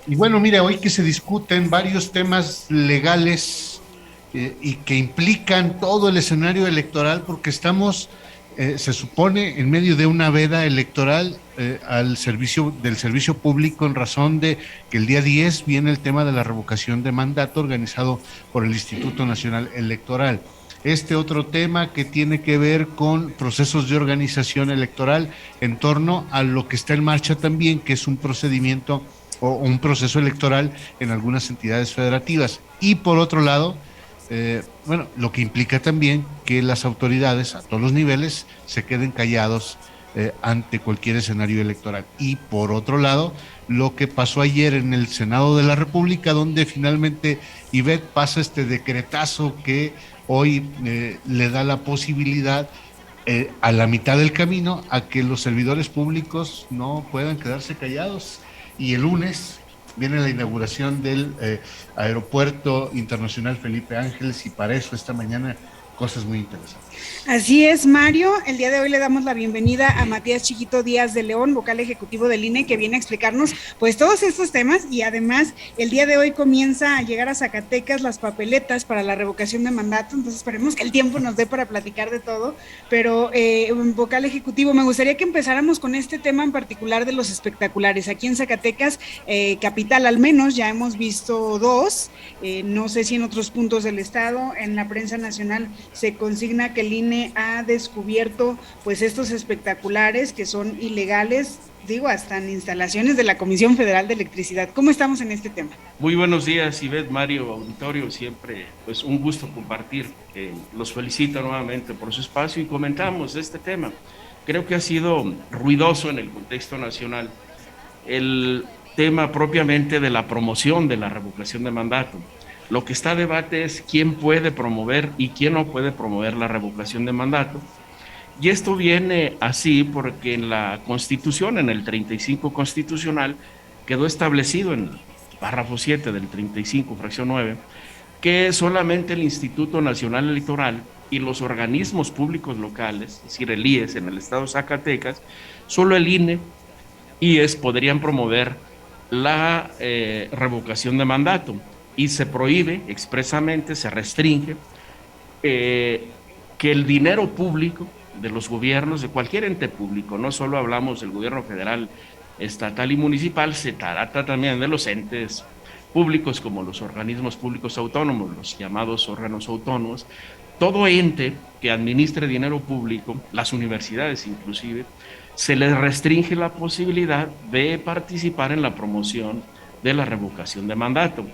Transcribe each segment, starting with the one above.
Y bueno, mira, hoy que se discuten varios temas legales y que implican todo el escenario electoral, porque estamos, se supone, en medio de una veda electoral al servicio del servicio público en razón de que el día 10 viene el tema de la revocación de mandato organizado por el Instituto Nacional Electoral. Este otro tema que tiene que ver con procesos de organización electoral en torno a lo que está en marcha también, que es un procedimiento o un proceso electoral en algunas entidades federativas. Y por otro lado, bueno, lo que implica también que las autoridades a todos los niveles se queden callados ante cualquier escenario electoral. Y por otro lado, lo que pasó ayer en el Senado de la República, donde finalmente Ivette pasa este decretazo que hoy le da la posibilidad a la mitad del camino a que los servidores públicos no puedan quedarse callados. Y el lunes viene la inauguración del Aeropuerto Internacional Felipe Ángeles y para eso esta mañana cosas muy interesantes. Así es, Mario. El día de hoy le damos la bienvenida a Matías Chiquito Díaz de León, vocal ejecutivo del INE, que viene a explicarnos pues todos estos temas y además el día de hoy comienza a llegar a Zacatecas las papeletas para la revocación de mandato, entonces esperemos que el tiempo nos dé para platicar de todo, pero vocal ejecutivo, me gustaría que empezáramos con este tema en particular de los espectaculares. Aquí en Zacatecas, capital al menos, ya hemos visto dos, no sé si en otros puntos del estado, en la prensa nacional se consigna que el INE ha descubierto pues estos espectaculares que son ilegales, digo, hasta en instalaciones de la Comisión Federal de Electricidad. ¿Cómo estamos en este tema? Muy buenos días, Ivette, Mario, auditorio, siempre pues un gusto compartir. Los felicito nuevamente por su espacio y comentamos este tema. Creo que ha sido ruidoso en el contexto nacional el tema propiamente de la promoción de la revocación de mandato. Lo que está a debate es quién puede promover y quién no puede promover la revocación de mandato. Y esto viene así porque en la Constitución, en el 35 constitucional, quedó establecido en el párrafo 7 del 35, fracción 9, que solamente el Instituto Nacional Electoral y los organismos públicos locales, es decir, el IES en el estado de Zacatecas, solo el INE, IES podrían promover la revocación de mandato y se prohíbe expresamente, se restringe que el dinero público de los gobiernos, de cualquier ente público, no solo hablamos del gobierno federal, estatal y municipal, se trata también de los entes públicos como los organismos públicos autónomos, los llamados órganos autónomos, todo ente que administre dinero público, las universidades inclusive, se les restringe la posibilidad de participar en la promoción de la revocación de mandato.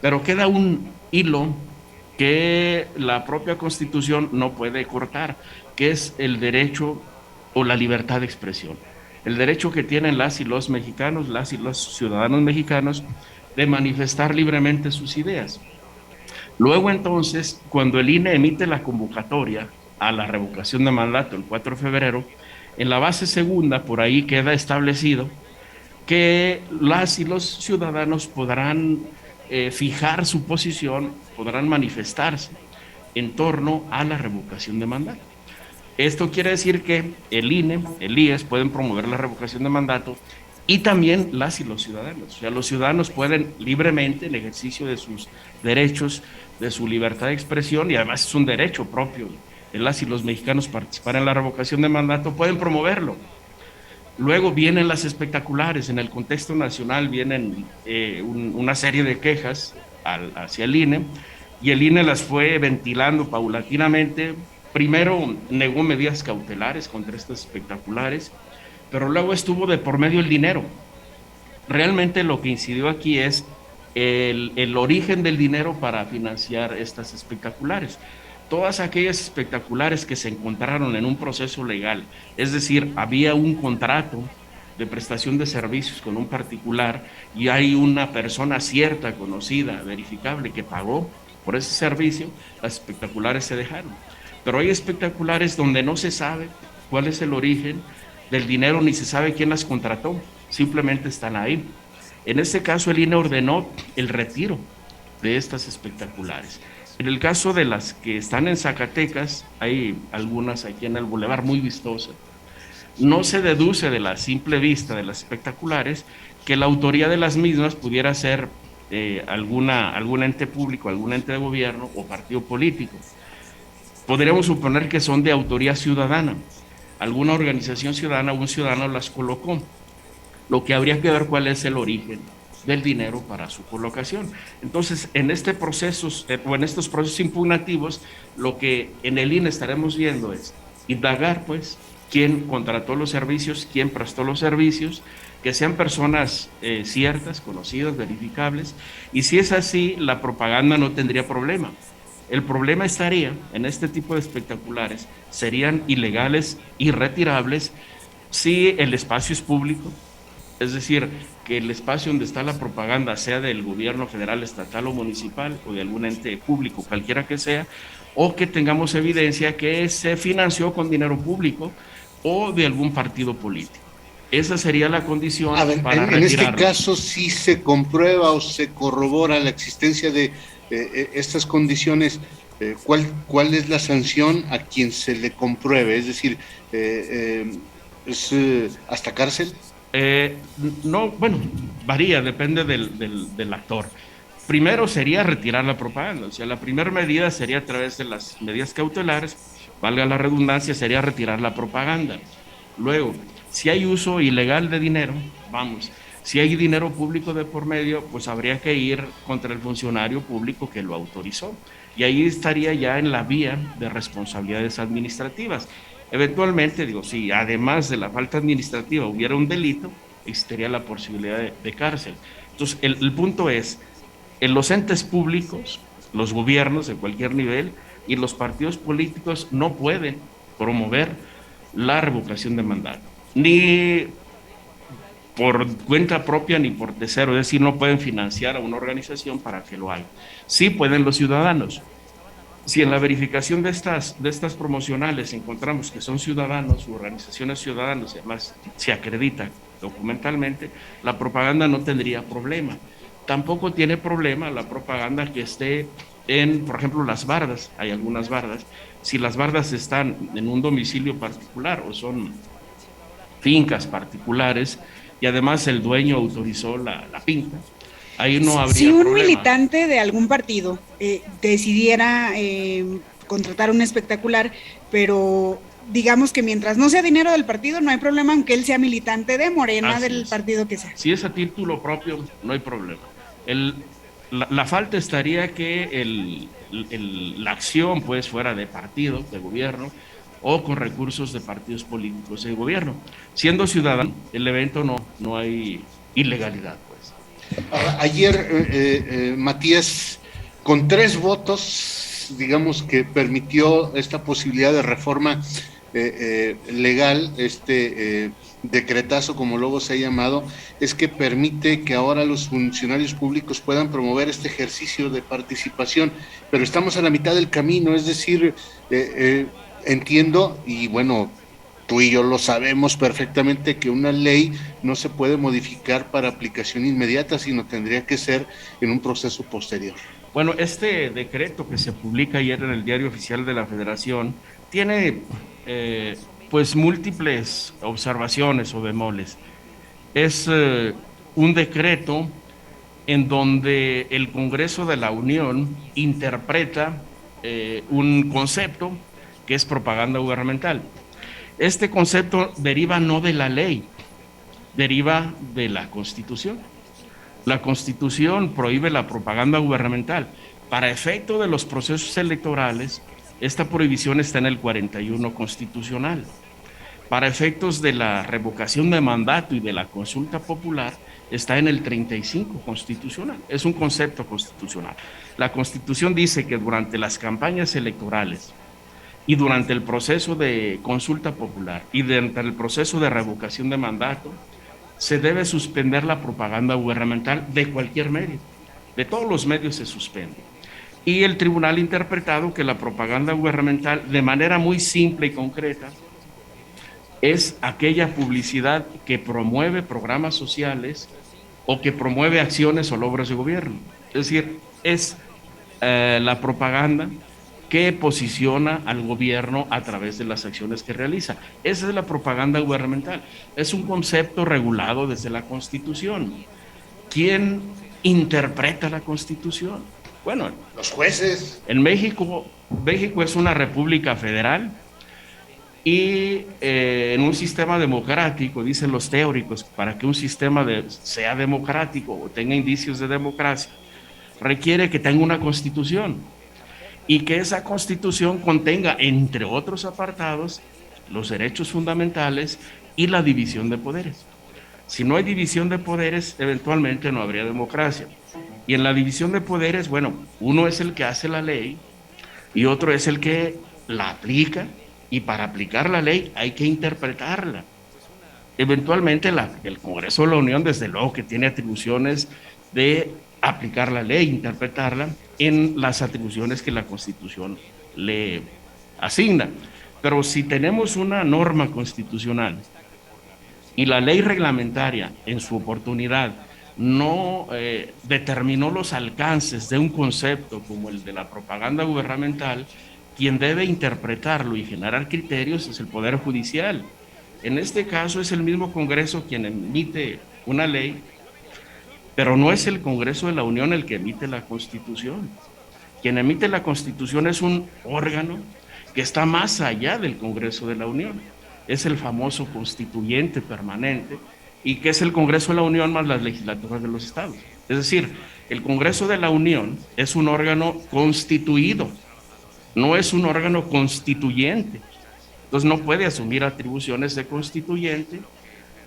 Pero queda un hilo que la propia Constitución no puede cortar, que es el derecho o la libertad de expresión. El derecho que tienen las y los mexicanos, las y los ciudadanos mexicanos, de manifestar libremente sus ideas. Luego entonces, cuando el INE emite la convocatoria a la revocación de mandato el 4 de febrero, en la base segunda, por ahí queda establecido que las y los ciudadanos podrán fijar su posición, podrán manifestarse en torno a la revocación de mandato. Esto quiere decir que el INE, el IES pueden promover la revocación de mandato y también las y los ciudadanos. O sea, los ciudadanos pueden libremente, en ejercicio de sus derechos, de su libertad de expresión, y además es un derecho propio de las y los mexicanos participar en la revocación de mandato, pueden promoverlo. Luego vienen las espectaculares, en el contexto nacional vienen una serie de quejas hacia el INE y el INE las fue ventilando paulatinamente. Primero negó medidas cautelares contra estos espectaculares, pero luego estuvo de por medio el dinero. Realmente lo que incidió aquí es el origen del dinero para financiar estas espectaculares. Todas aquellas espectaculares que se encontraron en un proceso legal, es decir, había un contrato de prestación de servicios con un particular y hay una persona cierta, conocida, verificable, que pagó por ese servicio, las espectaculares se dejaron. Pero hay espectaculares donde no se sabe cuál es el origen del dinero ni se sabe quién las contrató, simplemente están ahí. En este caso, el INE ordenó el retiro de estas espectaculares. En el caso de las que están en Zacatecas, hay algunas aquí en el Boulevard muy vistosas. No se deduce de la simple vista de las espectaculares que la autoría de las mismas pudiera ser algún ente público, algún ente de gobierno o partido político. Podríamos suponer que son de autoría ciudadana. Alguna organización ciudadana o un ciudadano las colocó. Lo que habría que ver cuál es el origen del dinero para su colocación. Entonces, en estos procesos impugnativos, lo que en el INE estaremos viendo es indagar, pues, quién contrató los servicios, quién prestó los servicios, que sean personas ciertas, conocidas, verificables, y si es así, la propaganda no tendría problema. El problema estaría en este tipo de espectaculares, serían ilegales, irretirables, si el espacio es público, es decir, que el espacio donde está la propaganda sea del gobierno federal, estatal o municipal, o de algún ente público, cualquiera que sea, o que tengamos evidencia que se financió con dinero público o de algún partido político. Esa sería la condición para retirarlo. En este caso, si se comprueba o se corrobora la existencia de estas condiciones, ¿cuál es la sanción a quien se le compruebe? Es decir, ¿es hasta cárcel? No, bueno, varía, depende del actor. Primero sería retirar la propaganda, o sea, la primera medida sería a través de las medidas cautelares, valga la redundancia, sería retirar la propaganda. Luego, si hay uso ilegal de dinero, si hay dinero público de por medio, pues habría que ir contra el funcionario público que lo autorizó. Y ahí estaría ya en la vía de responsabilidades administrativas. Eventualmente, si además de la falta administrativa hubiera un delito, existiría la posibilidad de cárcel. Entonces, el punto es, en los entes públicos, los gobiernos de cualquier nivel y los partidos políticos no pueden promover la revocación de mandato, ni por cuenta propia ni por tercero, es decir, no pueden financiar a una organización para que lo haga. Sí pueden los ciudadanos. Si en la verificación de estas promocionales encontramos que son ciudadanos u organizaciones ciudadanas, además se acredita documentalmente, la propaganda no tendría problema. Tampoco tiene problema la propaganda que esté en, por ejemplo, las bardas. Hay algunas bardas. Si las bardas están en un domicilio particular o son fincas particulares y además el dueño autorizó la finca, ahí no habría si un problema. Militante de algún partido decidiera contratar un espectacular, pero digamos que mientras no sea dinero del partido, no hay problema, aunque él sea militante de Morena, del partido que sea. Si es a título propio, no hay problema. La falta estaría que la acción pues fuera de partido, de gobierno, o con recursos de partidos políticos de gobierno. Siendo ciudadano, el evento no hay ilegalidad. Ayer, Matías, con 3 votos, digamos que permitió esta posibilidad de reforma legal, decretazo, como luego se ha llamado, es que permite que ahora los funcionarios públicos puedan promover este ejercicio de participación, pero estamos a la mitad del camino, es decir, entiendo, y bueno, tú y yo lo sabemos perfectamente, que una ley no se puede modificar para aplicación inmediata, sino tendría que ser en un proceso posterior. Bueno, este decreto que se publica ayer en el Diario Oficial de la Federación tiene pues múltiples observaciones o bemoles. Es un decreto en donde el Congreso de la Unión interpreta un concepto que es propaganda gubernamental. Este concepto deriva no de la ley, deriva de la Constitución. La Constitución prohíbe la propaganda gubernamental. Para efecto de los procesos electorales, esta prohibición está en el 41 constitucional. Para efectos de la revocación de mandato y de la consulta popular, está en el 35 constitucional. Es un concepto constitucional. La Constitución dice que durante las campañas electorales y durante el proceso de consulta popular y durante el proceso de revocación de mandato, se debe suspender la propaganda gubernamental de cualquier medio. De todos los medios se suspende. Y el tribunal ha interpretado que la propaganda gubernamental, de manera muy simple y concreta, es aquella publicidad que promueve programas sociales o que promueve acciones o logros de gobierno. Es decir, es la propaganda que posiciona al gobierno a través de las acciones que realiza. Esa es la propaganda gubernamental. Es un concepto regulado desde la Constitución. ¿Quién interpreta la Constitución? Bueno, los jueces. En México es una república federal y en un sistema democrático, dicen los teóricos, para que un sistema sea democrático o tenga indicios de democracia, requiere que tenga una constitución y que esa constitución contenga, entre otros apartados, los derechos fundamentales y la división de poderes. Si no hay división de poderes, eventualmente no habría democracia. Y en la división de poderes, bueno, uno es el que hace la ley y otro es el que la aplica, y para aplicar la ley hay que interpretarla. Eventualmente el Congreso de la Unión, desde luego que tiene atribuciones de aplicar la ley, interpretarla en las atribuciones que la Constitución le asigna. Pero si tenemos una norma constitucional y la ley reglamentaria en su oportunidad no determinó los alcances de un concepto como el de la propaganda gubernamental, quien debe interpretarlo y generar criterios es el Poder Judicial. En este caso es el mismo Congreso quien emite una ley, pero no es el Congreso de la Unión el que emite la Constitución. Quien emite la Constitución es un órgano que está más allá del Congreso de la Unión. Es el famoso constituyente permanente, y que es el Congreso de la Unión más las legislaturas de los estados. Es decir, el Congreso de la Unión es un órgano constituido, no es un órgano constituyente. Entonces no puede asumir atribuciones de constituyente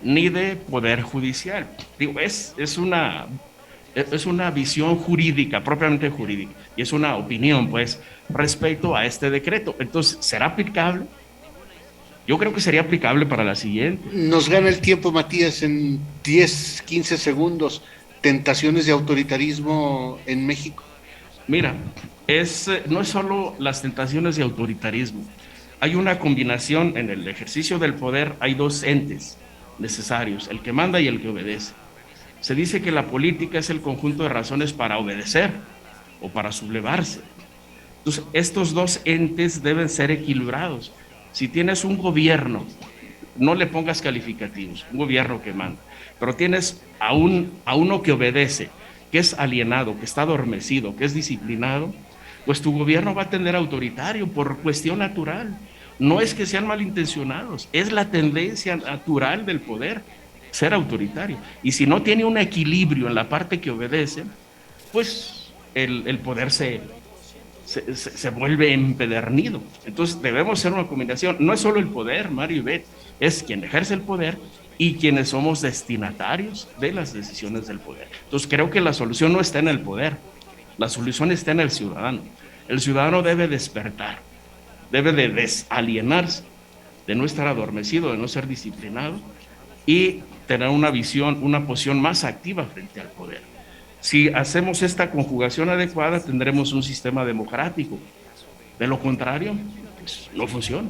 ni de poder judicial. Digo, es una visión jurídica, propiamente jurídica, y es una opinión, pues, respecto a este decreto. Entonces, ¿será aplicable? Yo creo que sería aplicable para la siguiente. Nos gana el tiempo, Matías, en 10, 15 segundos. Tentaciones de autoritarismo en México. Mira, no es solo las tentaciones de autoritarismo. Hay una combinación en el ejercicio del poder, hay dos entes necesarios, el que manda y el que obedece. Se dice que la política es el conjunto de razones para obedecer o para sublevarse. Entonces, estos dos entes deben ser equilibrados. Si tienes un gobierno, no le pongas calificativos, un gobierno que manda, pero tienes a uno que obedece, que es alienado, que está adormecido, que es disciplinado, pues tu gobierno va a tender autoritario por cuestión natural. No es que sean malintencionados, es la tendencia natural del poder, ser autoritario. Y si no tiene un equilibrio en la parte que obedece, pues el poder se vuelve empedernido. Entonces debemos hacer una combinación. No es solo el poder, Mario y Beth, es quien ejerce el poder y quienes somos destinatarios de las decisiones del poder. Entonces creo que la solución no está en el poder, la solución está en el ciudadano. El ciudadano debe despertar, debe de desalienarse, de no estar adormecido, de no ser disciplinado y tener una visión, una posición más activa frente al poder. Si hacemos esta conjugación adecuada, tendremos un sistema democrático. De lo contrario, pues no funciona.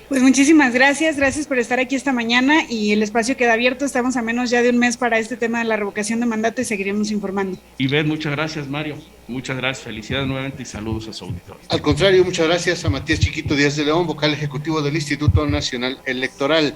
Pues muchísimas gracias por estar aquí esta mañana, y el espacio queda abierto. Estamos a menos ya de un mes para este tema de la revocación de mandato y seguiremos informando. Y Beth, muchas gracias, Mario. Muchas gracias, felicidades nuevamente y saludos a su auditorio. Al contrario, muchas gracias a Matías Chiquito Díaz de León, vocal ejecutivo del Instituto Nacional Electoral.